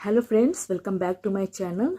Hello friends, welcome back to my channel.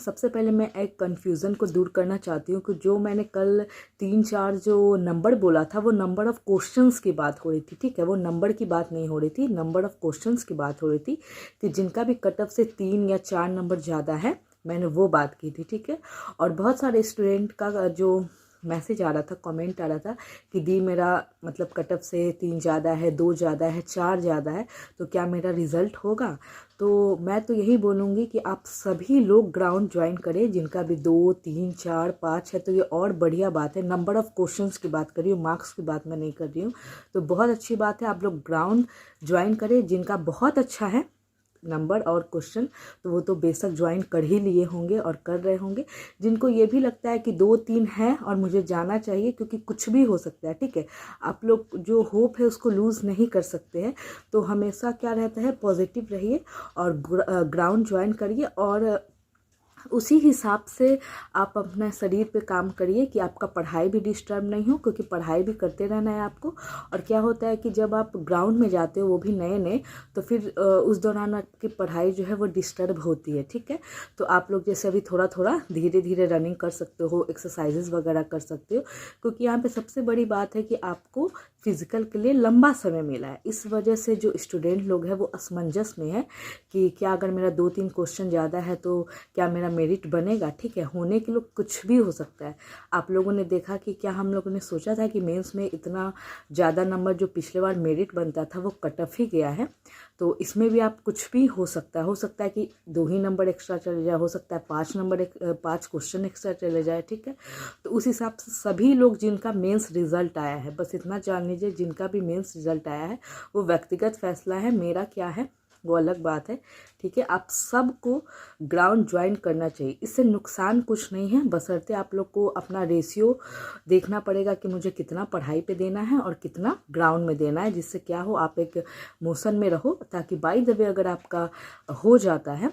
सबसे पहले मैं एक कन्फ्यूज़न को दूर करना चाहती हूँ कि जो मैंने कल 3-4 जो नंबर बोला था वो नंबर ऑफ़ क्वेश्चंस की बात हो रही थी। ठीक है, वो नंबर की बात नहीं हो रही थी, नंबर ऑफ़ क्वेश्चंस की बात हो रही थी कि जिनका भी कट ऑफ से 3 या 4 नंबर ज़्यादा है, मैंने वो बात की थी। ठीक है, और बहुत सारे स्टूडेंट का जो मैसेज आ रहा था, कमेंट आ रहा था कि दी मेरा मतलब कट ऑफ से 3 ज़्यादा है, 2 ज़्यादा है, 4 ज़्यादा है, तो क्या मेरा रिज़ल्ट होगा। तो मैं तो यही बोलूँगी कि आप सभी लोग ग्राउंड ज्वाइन करें जिनका भी 2, 3, 4, 5 है, तो ये और बढ़िया बात है। नंबर ऑफ़ क्वेश्चंस की बात कर रही हूँ, मार्क्स की बात मैं नहीं कर रही हूँ। तो बहुत अच्छी बात है, आप लोग ग्राउंड ज्वाइन करें। जिनका बहुत अच्छा है नंबर और क्वेश्चन, तो वो तो बेशक ज्वाइन कर ही लिए होंगे और कर रहे होंगे। जिनको ये भी लगता है कि 2-3 है और मुझे जाना चाहिए, क्योंकि कुछ भी हो सकता है। ठीक है, आप लोग जो होप है उसको लूज़ नहीं कर सकते हैं। तो हमेशा क्या रहता है, पॉजिटिव रहिए और ग्राउंड ज्वाइन करिए और उसी हिसाब से आप अपना शरीर पे काम करिए कि आपका पढ़ाई भी डिस्टर्ब नहीं हो, क्योंकि पढ़ाई भी करते रहना है आपको। और क्या होता है कि जब आप ग्राउंड में जाते हो, वो भी नए नए, तो फिर उस दौरान आपकी पढ़ाई जो है वो डिस्टर्ब होती है। ठीक है, तो आप लोग जैसे अभी थोड़ा थोड़ा धीरे धीरे रनिंग कर सकते हो, एक्सरसाइजेज वगैरह कर सकते हो, क्योंकि यहाँ पे सबसे बड़ी बात है कि आपको फिजिकल के लिए लंबा समय मिला है। इस वजह से जो स्टूडेंट लोग हैं वो असमंजस में है कि क्या अगर मेरा 2-3 क्वेश्चन ज़्यादा है तो क्या मेरा मेरिट बनेगा। ठीक है, होने के लोग कुछ भी हो सकता है। आप लोगों ने देखा कि क्या हम लोगों ने सोचा था कि मेंस में इतना ज़्यादा नंबर जो पिछले बार मेरिट बनता था वो कट ऑफ ही गया है। तो इसमें भी आप कुछ भी हो सकता है कि 2 ही नंबर एक्स्ट्रा चले जाए, हो सकता है 5 क्वेश्चन एक्स्ट्रा चले जाए। ठीक है, तो उस हिसाब से सभी लोग जिनका मेंस रिजल्ट आया है, बस इतना जान लीजिए, जिनका भी मेंस रिजल्ट आया है वो व्यक्तिगत फैसला है, मेरा क्या है वो अलग बात है। ठीक है, आप सबको ग्राउंड ज्वाइन करना चाहिए, इससे नुकसान कुछ नहीं है, बशर्ते आप लोग को अपना रेशियो देखना पड़ेगा कि मुझे कितना पढ़ाई पे देना है और कितना ग्राउंड में देना है, जिससे क्या हो, आप एक मोशन में रहो, ताकि बाय द वे अगर आपका हो जाता है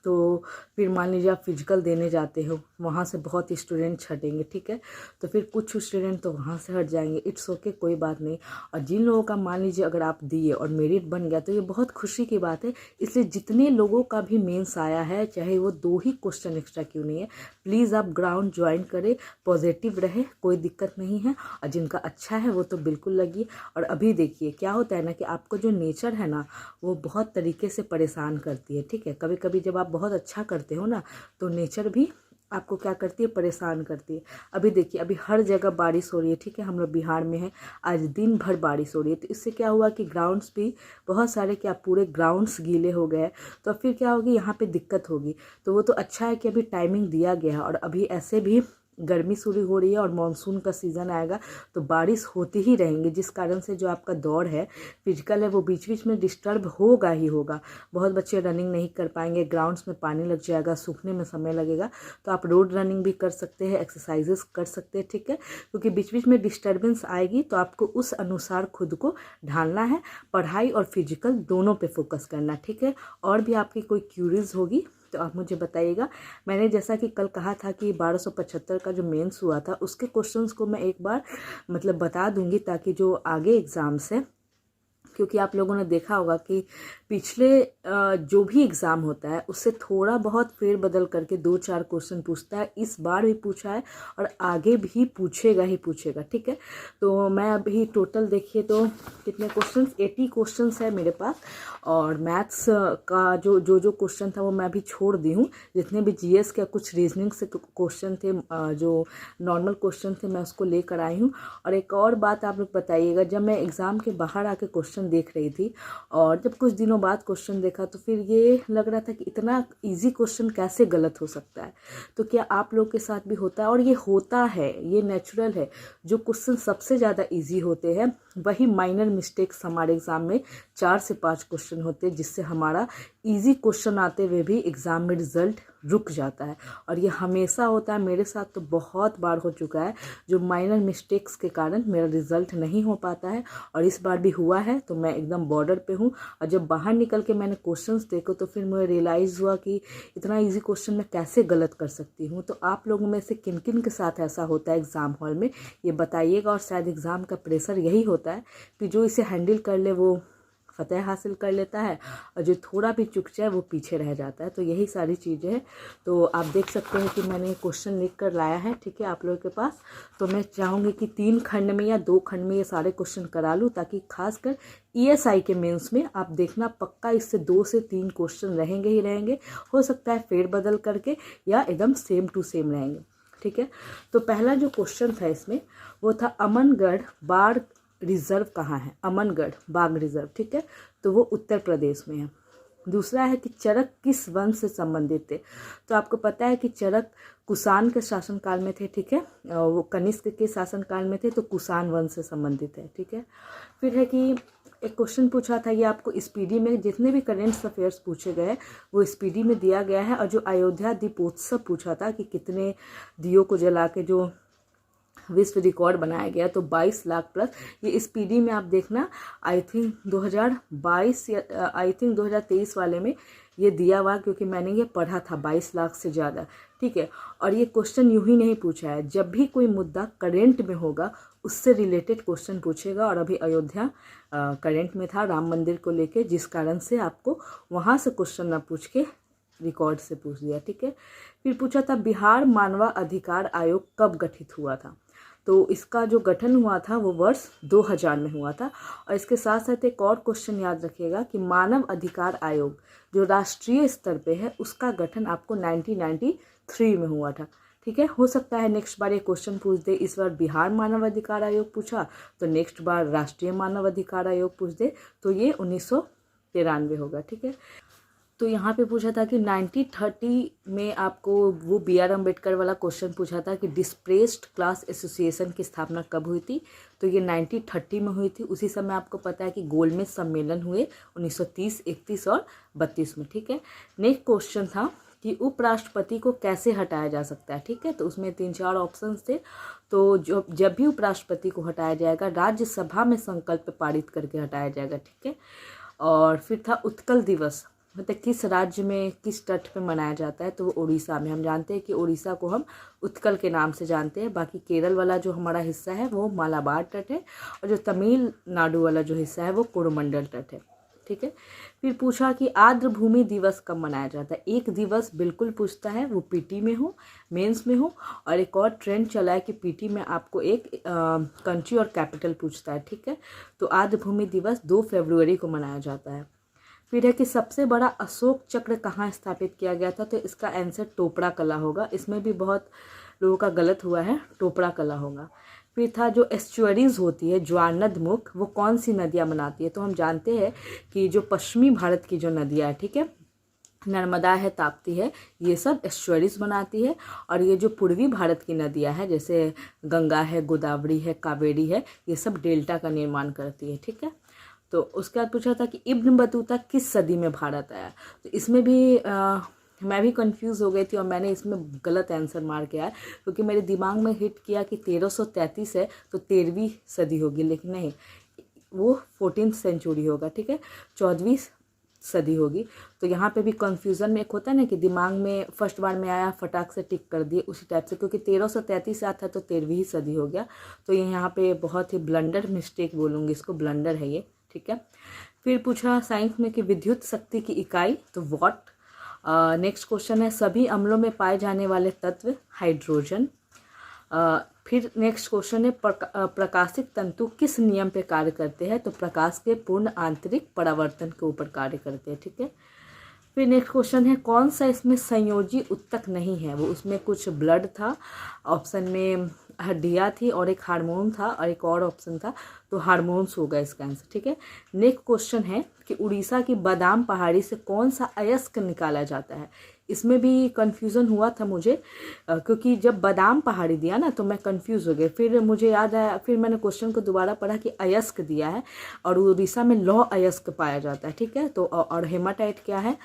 तो फिर मान लीजिए आप फिजिकल देने जाते हो, वहाँ से बहुत स्टूडेंट छटेंगे। ठीक है, तो फिर कुछ स्टूडेंट तो वहाँ से हट जाएंगे, इट्स ओके, कोई बात नहीं। और जिन लोगों का मान लीजिए अगर आप दिए और मेरिट बन गया तो ये बहुत खुशी की बात है। इसलिए जितने लोगों का भी मेंस आया है, चाहे वो 2 ही क्वेश्चन एक्स्ट्रा क्यों नहीं है, प्लीज़ आप ग्राउंड ज्वाइन करें, पॉजिटिव रहे, कोई दिक्कत नहीं है। और जिनका अच्छा है वो तो बिल्कुल लगिए। और अभी देखिए क्या होता है ना कि आपको जो नेचर है ना वो बहुत तरीके से परेशान करती है। ठीक है, कभी कभी जब आप बहुत अच्छा करते हो ना तो नेचर भी आपको क्या करती है, परेशान करती है। अभी देखिए, अभी हर जगह बारिश हो रही है। ठीक है, हम लोग बिहार में हैं, आज दिन भर बारिश हो रही है, तो इससे क्या हुआ कि ग्राउंड्स भी बहुत सारे, क्या पूरे ग्राउंड्स गीले हो गए, तो फिर क्या होगी, यहाँ पे दिक्कत होगी। तो वो तो अच्छा है कि अभी टाइमिंग दिया गया है, और अभी ऐसे भी गर्मी शुरू हो रही है और मानसून का सीज़न आएगा, तो बारिश होती ही रहेंगी, जिस कारण से जो आपका दौड़ है, फिजिकल है, वो बीच बीच में डिस्टर्ब होगा ही होगा। बहुत बच्चे रनिंग नहीं कर पाएंगे, ग्राउंड्स में पानी लग जाएगा, सूखने में समय लगेगा। तो आप रोड रनिंग भी कर सकते हैं, एक्सरसाइजेस कर सकते हैं। ठीक है, क्योंकि बीच बीच में डिस्टर्बेंस आएगी, तो आपको उस अनुसार खुद को ढालना है, पढ़ाई और फिजिकल दोनों पे फोकस करना। ठीक है, और भी आपकी कोई क्यूरीज होगी तो आप मुझे बताइएगा। मैंने जैसा कि कल कहा था कि 1275 का जो मेंस हुआ था उसके क्वेश्चंस को मैं एक बार मतलब बता दूंगी, ताकि जो आगे एग्ज़ाम्स है, क्योंकि आप लोगों ने देखा होगा कि पिछले जो भी एग्ज़ाम होता है उससे थोड़ा बहुत फेर बदल करके 2-4 क्वेश्चन पूछता है। इस बार भी पूछा है और आगे भी पूछेगा ही पूछेगा। ठीक है, तो मैं अभी टोटल देखिए तो कितने क्वेश्चंस, 80 क्वेश्चंस है मेरे पास। और मैथ्स का जो क्वेश्चन था वो मैं अभी छोड़ दी हूँ। जितने भी जीएस के कुछ रीजनिंग से क्वेश्चन थे, जो नॉर्मल क्वेश्चन थे, मैं उसको लेकर आई हूँ। और एक और बात आप लोग बताइएगा, जब मैं एग्ज़ाम के बाहर आके क्वेश्चन देख रही थी और जब कुछ दिनों बाद क्वेश्चन देखा, तो फिर ये लग रहा था कि इतना इजी क्वेश्चन कैसे गलत हो सकता है। तो क्या आप लोग के साथ भी होता है? और ये होता है, ये नेचुरल है। जो क्वेश्चन सबसे ज़्यादा इजी होते हैं वही माइनर मिस्टेक्स हमारे एग्ज़ाम में 4 से 5 क्वेश्चन होते हैं, जिससे हमारा इजी क्वेश्चन आते हुए भी एग्ज़ाम में रिजल्ट रुक जाता है। और ये हमेशा होता है, मेरे साथ तो बहुत बार हो चुका है, जो माइनर मिस्टेक्स के कारण मेरा रिजल्ट नहीं हो पाता है। और इस बार भी हुआ है, तो मैं एकदम बॉर्डर पे हूँ। और जब बाहर निकल के मैंने क्वेश्चंस देखो तो फिर मुझे रियलाइज़ हुआ कि इतना इजी क्वेश्चन मैं कैसे गलत कर सकती हूँ। तो आप लोगों में से किन किन के साथ ऐसा होता है एग्ज़ाम हॉल में, ये बताइएगा। और शायद एग्ज़ाम का प्रेशर यही होता है कि जो इसे हैंडल कर ले वो फतह हासिल कर लेता है और जो थोड़ा भी चूक जाए वो पीछे रह जाता है। तो यही सारी चीज़ें हैं। तो आप देख सकते हैं कि मैंने क्वेश्चन लिख कर लाया है, ठीक है, आप लोगों के पास। तो मैं चाहूँगी कि 3 खंड में या 2 खंड में ये सारे क्वेश्चन करा लूँ, ताकि खासकर ESI के मेंस में आप देखना पक्का इससे 2 से 3 क्वेश्चन रहेंगे ही रहेंगे। हो सकता है फेर बदल करके या एकदम सेम टू सेम रहेंगे, ठीक है। तो पहला जो क्वेश्चन था इसमें वो था अमनगढ़ बाघ रिजर्व कहाँ है। अमनगढ़ बाघ रिजर्व, ठीक है, तो वो उत्तर प्रदेश में है। दूसरा है कि चरक किस वंश से संबंधित थे। तो आपको पता है कि चरक कुषाण के शासनकाल में थे, ठीक है, वो कनिष्क के शासनकाल में थे, तो कुषाण वंश से संबंधित है, ठीक है। फिर है कि एक क्वेश्चन पूछा था, ये आपको स्पीडी में जितने भी करेंट अफेयर्स पूछे गए वो स्पीडी में दिया गया है। और जो अयोध्या दीपोत्सव पूछा था कि कितने दियों को जला के जो विश्व रिकॉर्ड बनाया गया, तो 22 लाख प्लस। ये स्पीडी में आप देखना, आई थिंक 2022 या आई थिंक 2023 वाले में ये दिया हुआ, क्योंकि मैंने ये पढ़ा था 22 लाख से ज़्यादा, ठीक है। और ये क्वेश्चन यूं ही नहीं पूछा है, जब भी कोई मुद्दा करेंट में होगा उससे रिलेटेड क्वेश्चन पूछेगा। और अभी अयोध्या करेंट में था राम मंदिर को लेके, जिस कारण से आपको वहाँ से क्वेश्चन ना पूछ के रिकॉर्ड से पूछ दिया, ठीक है। फिर पूछा था बिहार मानवाधिकार आयोग कब गठित हुआ था। तो इसका जो गठन हुआ था वो वर्ष 2000 में हुआ था। और इसके साथ साथ एक और क्वेश्चन याद रखिएगा कि मानव अधिकार आयोग जो राष्ट्रीय स्तर पे है उसका गठन आपको 1993 में हुआ था, ठीक है। हो सकता है नेक्स्ट बार ये क्वेश्चन पूछ दे, इस बार बिहार मानव अधिकार आयोग पूछा तो नेक्स्ट बार राष्ट्रीय मानव अधिकार आयोग पूछ दे, तो ये 1993 होगा, ठीक है। तो यहाँ पे पूछा था कि 1930 में आपको वो BR अम्बेडकर वाला क्वेश्चन पूछा था कि डिस्प्लेस्ड क्लास एसोसिएशन की स्थापना कब हुई थी। तो ये 1930 में हुई थी। उसी समय आपको पता है कि गोलमेज सम्मेलन हुए 1930, 31 और 32 में, ठीक है। नेक्स्ट क्वेश्चन था कि उपराष्ट्रपति को कैसे हटाया जा सकता है, ठीक है। तो उसमें 3-4 ऑप्शंस थे। तो जब भी उपराष्ट्रपति को हटाया जाएगा राज्यसभा में संकल्प पारित करके हटाया जाएगा, ठीक है। और फिर था उत्कल दिवस, मतलब किस राज्य में किस तट पे मनाया जाता है। तो वो उड़ीसा में, हम जानते हैं कि उड़ीसा को हम उत्कल के नाम से जानते हैं। बाकी केरल वाला जो हमारा हिस्सा है वो मालाबार तट है, और जो तमिलनाडु वाला जो हिस्सा है वो कोरोमंडल तट है, ठीक है। फिर पूछा कि आर्द्र भूमि दिवस कब मनाया जाता है। एक दिवस बिल्कुल पूछता है, वो PT में हो, मेंस में हो। और एक और ट्रेंड चला है कि PT में आपको एक कंट्री और कैपिटल पूछता है, ठीक है। तो आर्द्र भूमि दिवस 2 फरवरी को मनाया जाता है। फिर है कि सबसे बड़ा अशोक चक्र कहाँ स्थापित किया गया था। तो इसका आंसर टोपड़ा कला होगा। इसमें भी बहुत लोगों का गलत हुआ है, टोपड़ा कला होगा। फिर था जो एस्चुअरीज होती है ज्वारनदमुख, वो कौन सी नदियाँ बनाती है। तो हम जानते हैं कि जो पश्चिमी भारत की जो नदियाँ है, ठीक है, नर्मदा है, ताप्ती है, ये सब एस्चुअरीज बनाती है। और ये जो पूर्वी भारत की नदियाँ हैं जैसे गंगा है, गोदावरी है, कावेरी है, ये सब डेल्टा का निर्माण करती है, ठीक है। तो उसके बाद पूछा था कि इब्न बतूता किस सदी में भारत आया। तो इसमें भी मैं भी कंफ्यूज हो गई थी और मैंने इसमें गलत आंसर मार के आया, क्योंकि मेरे दिमाग में हिट किया कि 1333 है तो 13वीं सदी होगी, लेकिन नहीं, वो 14th सेंचुरी होगा, ठीक है, 14वीं सदी होगी। तो यहाँ पे भी कंफ्यूजन में एक होता है ना कि दिमाग में फर्स्ट बार में आया फटाक से टिक कर दिए उसी टाइप से, क्योंकि 1333 आता है तो 13वीं सदी हो गया। तो ये यहाँ पे बहुत ही ब्लंडर मिस्टेक बोलूँगी, इसको ब्लंडर है ये, ठीक है। फिर पूछा साइंस में कि विद्युत शक्ति की इकाई, तो वॉट। नेक्स्ट क्वेश्चन है सभी अम्लों में पाए जाने वाले तत्व, हाइड्रोजन। फिर नेक्स्ट क्वेश्चन है प्रकाशित तंतु किस नियम पे कार्य करते हैं। तो प्रकाश के पूर्ण आंतरिक परावर्तन के ऊपर कार्य करते हैं, ठीक है। फिर नेक्स्ट क्वेश्चन है कौन सा इसमें संयोजी उत्तक नहीं है। वो उसमें कुछ ब्लड था, ऑप्शन में हड्डियाँ थी और एक हार्मोन था और एक और ऑप्शन था, तो हार्मोन्स होगा इसका आंसर, ठीक है। नेक्स्ट क्वेश्चन है कि उड़ीसा की बादाम पहाड़ी से कौन सा अयस्क निकाला जाता है। इसमें भी कन्फ्यूज़न हुआ था मुझे, क्योंकि जब बादाम पहाड़ी दिया ना तो मैं कंफ्यूज हो गई। फिर मुझे याद आया, फिर मैंने क्वेश्चन को दोबारा पढ़ा कि अयस्क दिया है और उड़ीसा में लौह अयस्क पाया जाता है, ठीक है। तो और हेमाटाइट क्या है,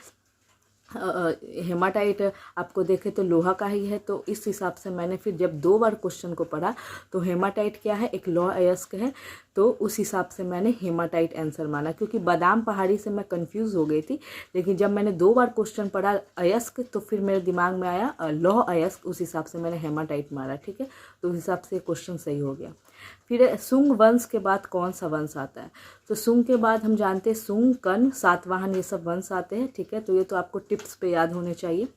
हेमाटाइट आपको देखे तो लोहा का ही है। तो इस हिसाब से मैंने फिर जब 2 बार क्वेश्चन को पढ़ा तो हेमाटाइट क्या है, एक लौह अयस्क है, तो उस हिसाब से मैंने हेमाटाइट आंसर माना, क्योंकि बादाम पहाड़ी से मैं कंफ्यूज हो गई थी। लेकिन जब मैंने 2 बार क्वेश्चन पढ़ा अयस्क तो फिर मेरे दिमाग में आया लौह अयस्क, उस हिसाब से मैंने हेमाटाइट मारा, ठीक है। तो उस हिसाब से क्वेश्चन सही हो गया। फिर सुंग वंश के बाद कौन सा वंश आता है? तो सुंग के बाद हम जानते हैं सुंग, कर्ण, सातवाहन, ये सब वंश आते हैं, ठीक है। तो ये तो आपको टिप्स पे याद होने चाहिए।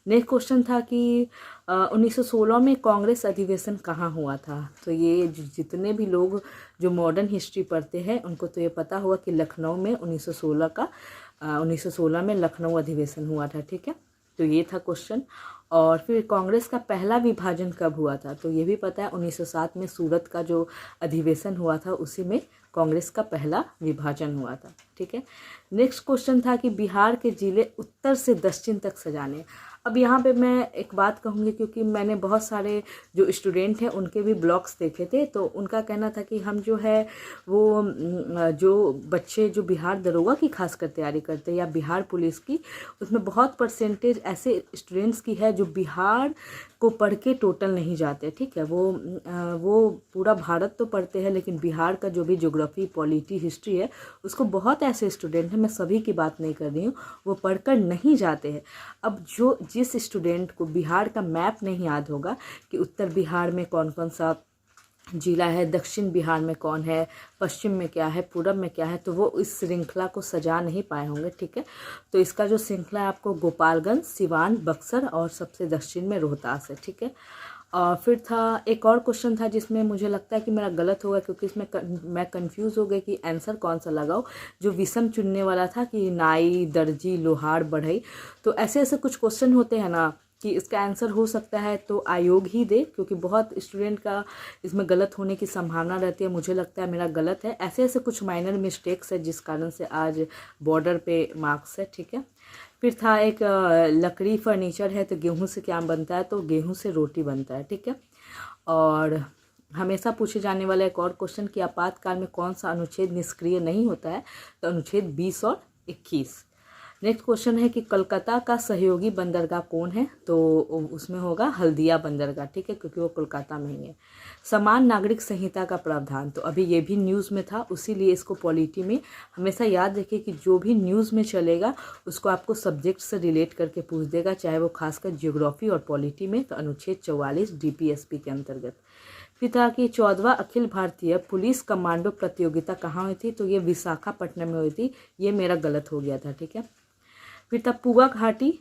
नेक्स्ट क्वेश्चन था कि 1916 में कांग्रेस अधिवेशन कहाँ हुआ था? तो ये जितने भी लोग जो मॉडर्न हिस्ट्री पढ़ते हैं उनको तो ये पता होगा कि लखनऊ में 1916 में लखनऊ अधिवेशन हुआ था, ठीक है। तो ये था क्वेश्चन। और फिर कांग्रेस का पहला विभाजन कब हुआ था? तो ये भी पता है 1907 में सूरत का जो अधिवेशन हुआ था उसी में कांग्रेस का पहला विभाजन हुआ था, ठीक है। नेक्स्ट क्वेश्चन था कि बिहार के जिले उत्तर से दक्षिण तक सजाने। अब यहाँ पे मैं एक बात कहूँगी, क्योंकि मैंने बहुत सारे जो स्टूडेंट हैं उनके भी ब्लॉग्स देखे थे, तो उनका कहना था कि हम जो है वो जो बच्चे जो बिहार दरोगा की खासकर तैयारी करते हैं या बिहार पुलिस की, उसमें बहुत परसेंटेज ऐसे स्टूडेंट्स की है जो बिहार को पढ़ के टोटल नहीं जाते, ठीक है। वो पूरा भारत तो पढ़ते हैं लेकिन बिहार का जो भी ज्योग्राफी, पॉलिटी, हिस्ट्री है उसको बहुत ऐसे स्टूडेंट हैं, मैं सभी की बात नहीं कर रही हूँ, वो पढ़कर नहीं जाते हैं। अब जिस स्टूडेंट को बिहार का मैप नहीं याद होगा कि उत्तर बिहार में कौन कौन सा जिला है, दक्षिण बिहार में कौन है, पश्चिम में क्या है, पूरब में क्या है, तो वो इस श्रृंखला को सजा नहीं पाए होंगे, ठीक है। तो इसका जो श्रृंखला है आपको गोपालगंज, सिवान, बक्सर और सबसे दक्षिण में रोहतास है, ठीक है। और फिर था एक और क्वेश्चन था जिसमें मुझे लगता है कि मेरा गलत होगा, क्योंकि इसमें मैं कंफ्यूज हो गई कि आंसर कौन सा लगाऊं। जो विषम चुनने वाला था कि नाई, दर्जी, लोहार, बढ़ई, तो ऐसे ऐसे कुछ क्वेश्चन होते हैं ना कि इसका आंसर हो सकता है तो आयोग ही दे, क्योंकि बहुत स्टूडेंट का इसमें गलत होने की संभावना रहती है। मुझे लगता है मेरा गलत है। ऐसे ऐसे कुछ माइनर मिस्टेक्स है जिस कारण से आज बॉर्डर पे मार्क्स है, ठीक है। फिर था एक लकड़ी फर्नीचर है तो गेहूं से क्या बनता है? तो गेहूं से रोटी बनता है, ठीक है। और हमेशा पूछे जाने वाला एक और क्वेश्चन कि आपातकाल में कौन सा अनुच्छेद निष्क्रिय नहीं होता है? तो अनुच्छेद 20 और 21। नेक्स्ट क्वेश्चन है कि कोलकाता का सहयोगी बंदरगाह कौन है? तो उसमें होगा हल्दिया बंदरगाह, ठीक है, क्योंकि वो कोलकाता में ही है। समान नागरिक संहिता का प्रावधान, तो अभी ये भी न्यूज़ में था, उसीलिए इसको पॉलिटी में हमेशा याद रखिए कि जो भी न्यूज़ में चलेगा उसको आपको सब्जेक्ट से रिलेट करके पूछ देगा, चाहे वो खासकर जियोग्राफी और पॉलिटी में। तो अनुच्छेद 44 DPSP के अंतर्गत। फिर था कि 14वां अखिल भारतीय पुलिस कमांडो प्रतियोगिता कहाँ हुई थी? तो ये विशाखापट्टनम में हुई थी। ये मेरा गलत हो गया था, ठीक है। फिर था पुगा घाटी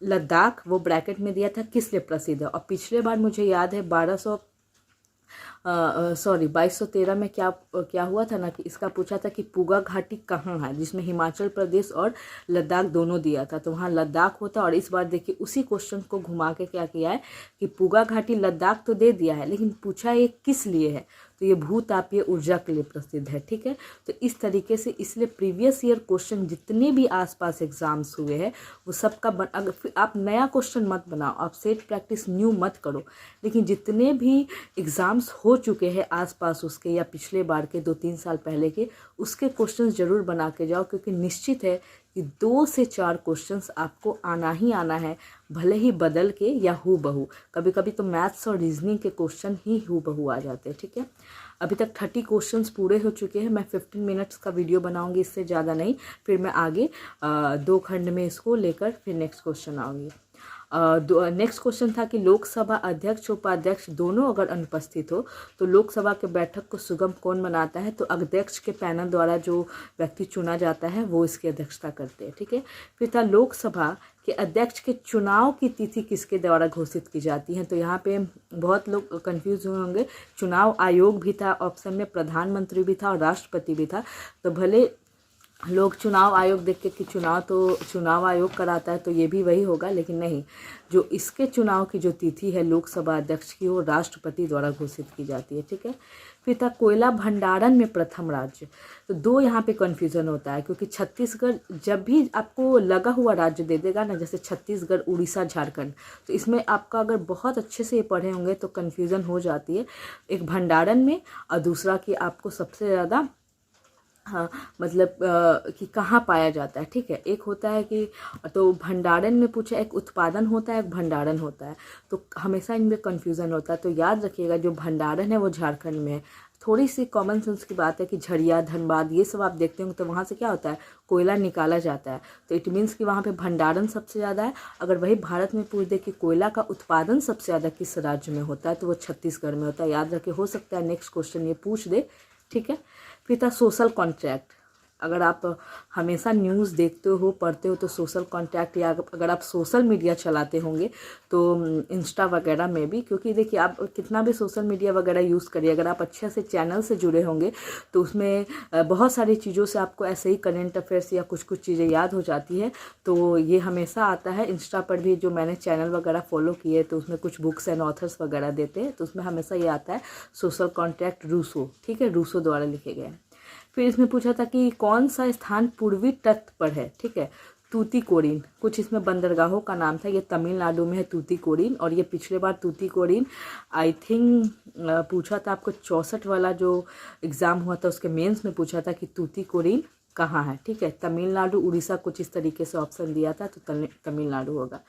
लद्दाख, वो ब्रैकेट में दिया था, किस लिए प्रसिद्ध है? और पिछले बार मुझे याद है 2213 में क्या हुआ था ना कि इसका पूछा था कि पुगा घाटी कहाँ है, जिसमें हिमाचल प्रदेश और लद्दाख दोनों दिया था, तो वहाँ लद्दाख होता। और इस बार देखिए उसी क्वेश्चन को घुमा के क्या किया है कि पुगा घाटी लद्दाख तो दे दिया है, लेकिन पूछा ये किस लिए है? तो ये भूतापीय ऊर्जा के लिए प्रसिद्ध है, ठीक है। तो इस तरीके से इसलिए प्रीवियस ईयर क्वेश्चन जितने भी आसपास एग्जाम्स हुए हैं वो सबका अगर फिर आप नया क्वेश्चन मत बनाओ, आप सेट प्रैक्टिस न्यू मत करो, लेकिन जितने भी एग्जाम्स हो चुके हैं आसपास उसके या पिछले बार के 2-3 साल पहले के, उसके क्वेश्चन जरूर बना के जाओ, क्योंकि निश्चित है कि 2 से 4 क्वेश्चंस आपको आना ही आना है, भले ही बदल के या हूबहू। कभी कभी तो मैथ्स और रीजनिंग के क्वेश्चन ही हूबहू आ जाते हैं, ठीक है। अभी तक 30 क्वेश्चंस पूरे हो चुके हैं। मैं 15 मिनट्स का वीडियो बनाऊंगी, इससे ज़्यादा नहीं। फिर मैं आगे 2 खंड में इसको लेकर फिर नेक्स्ट क्वेश्चन आऊँगी। नेक्स्ट क्वेश्चन था कि लोकसभा अध्यक्ष उपाध्यक्ष दोनों अगर अनुपस्थित हो तो लोकसभा के बैठक को सुगम कौन बनाता है? तो अध्यक्ष के पैनल द्वारा जो व्यक्ति चुना जाता है वो इसकी अध्यक्षता करते हैं, ठीक है। फिर था लोकसभा के अध्यक्ष के चुनाव की तिथि किसके द्वारा घोषित की जाती है? तो यहाँ पे बहुत लोग कंफ्यूज हुए होंगे। चुनाव आयोग भी था ऑप्शन में, प्रधानमंत्री भी था और राष्ट्रपति भी था। तो भले लोग चुनाव आयोग देख के कि चुनाव आयोग कराता है तो ये भी वही होगा, लेकिन नहीं, जो इसके चुनाव की जो तिथि है लोकसभा अध्यक्ष की वो राष्ट्रपति द्वारा घोषित की जाती है, ठीक है। फिर था कोयला भंडारण में प्रथम राज्य। तो 2 यहाँ पे कन्फ्यूजन होता है, क्योंकि छत्तीसगढ़ जब भी आपको लगा हुआ राज्य दे देगा ना, जैसे छत्तीसगढ़, उड़ीसा, झारखंड, तो इसमें आपका अगर बहुत अच्छे से ये पढ़े होंगे तो कन्फ्यूजन हो जाती है। एक भंडारण में और दूसरा कि आपको सबसे ज़्यादा मतलब कि कहाँ पाया जाता है, ठीक है। एक होता है कि तो भंडारण में पूछा, एक उत्पादन होता है, एक भंडारण होता है, तो हमेशा इनमें कन्फ्यूज़न होता है। तो याद रखिएगा जो भंडारण है वो झारखंड में है, थोड़ी सी कॉमन सेंस की बात है कि झरिया, धनबाद, ये सब आप देखते होंगे तो वहाँ से क्या होता है, कोयला निकाला जाता है। तो इट मीन्स कि वहाँ पे भंडारण सबसे ज़्यादा है। अगर वही भारत में पूछ दे कि कोयला का उत्पादन सबसे ज़्यादा किस राज्य में होता है, तो वो छत्तीसगढ़ में होता है। याद रखे, हो सकता है नेक्स्ट क्वेश्चन ये पूछ दे, ठीक है। फिर था सोशल कॉन्ट्रैक्ट। अगर आप हमेशा न्यूज़ देखते हो, पढ़ते हो, तो सोशल कॉन्ट्रैक्ट, या अगर आप सोशल मीडिया चलाते होंगे तो इंस्टा वगैरह में भी, क्योंकि देखिए आप कितना भी सोशल मीडिया वगैरह यूज़ करिए, अगर आप अच्छे से चैनल से जुड़े होंगे तो उसमें बहुत सारी चीज़ों से आपको ऐसे ही करेंट अफेयर्स या कुछ कुछ चीज़ें याद हो जाती है। तो ये हमेशा आता है। इंस्टा पर भी जो मैंने चैनल वगैरह फॉलो किए तो उसमें कुछ बुक्स एंड ऑथर्स वगैरह देते हैं, तो उसमें हमेशा ये आता है सोशल कॉन्ट्रैक्ट रूसो, ठीक है, रूसो द्वारा लिखे गए हैं। फिर इसमें पूछा था कि कौन सा स्थान पूर्वी तट पर है, ठीक है, तूतीकोरिन। कुछ इसमें बंदरगाहों का नाम था। ये तमिलनाडु में है तूतीकोरिन, और ये पिछले बार तूतीकोरिन आई थिंक पूछा था आपको 64 वाला जो एग्ज़ाम हुआ था उसके मेंस में पूछा था कि तूतीकोरिन कहाँ है, ठीक है। तमिलनाडु, उड़ीसा, कुछ इस तरीके से ऑप्शन दिया था, तो तमिलनाडु होगा।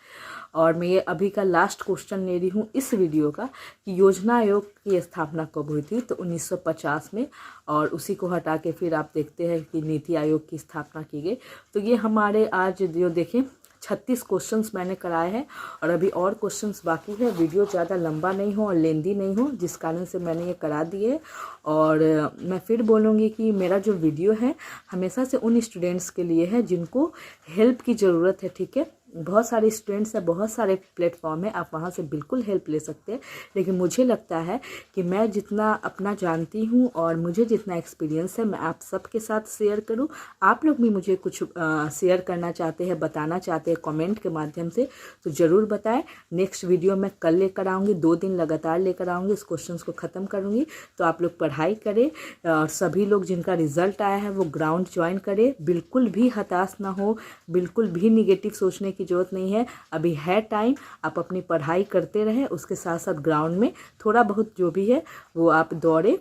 और मैं ये अभी का लास्ट क्वेश्चन ले रही हूँ इस वीडियो का कि योजना आयोग की स्थापना कब हुई थी, तो 1950 में। और उसी को हटा के फिर आप देखते हैं कि नीति आयोग की स्थापना की गई। तो ये हमारे आज जो देखें 36 क्वेश्चंस मैंने कराए हैं, और अभी और क्वेश्चंस बाकी है। वीडियो ज़्यादा लंबा नहीं हो और लेंदी नहीं हो, जिस कारण से मैंने ये करा दिए। और मैं फिर बोलूँगी कि मेरा जो वीडियो है हमेशा से उन स्टूडेंट्स के लिए है जिनको हेल्प की ज़रूरत है, ठीक है। बहुत सारे स्टूडेंट्स हैं, बहुत सारे प्लेटफॉर्म है, आप वहाँ से बिल्कुल हेल्प ले सकते हैं। लेकिन मुझे लगता है कि मैं जितना अपना जानती हूँ और मुझे जितना एक्सपीरियंस है, मैं आप सबके साथ शेयर करूँ। आप लोग भी मुझे कुछ शेयर करना चाहते हैं, बताना चाहते हैं कमेंट के माध्यम से, तो ज़रूर बताएं। नेक्स्ट वीडियो मैं कल लेकर आऊँगी, 2 दिन लगातार लेकर आऊँगी, इस क्वेश्चन को ख़त्म करूँगी। तो आप लोग पढ़ाई करें, और सभी लोग जिनका रिजल्ट आया है वो ग्राउंड ज्वाइन करें। बिल्कुल भी हताश ना हो, बिल्कुल भी निगेटिव सोचने की जरूरत नहीं है। अभी है टाइम, आप अपनी पढ़ाई करते रहें, उसके साथ साथ ग्राउंड में थोड़ा बहुत जो भी है वो आप दौड़े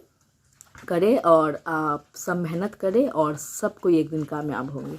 करें, और आप सब मेहनत करें, और सब कोई एक दिन कामयाब होंगे।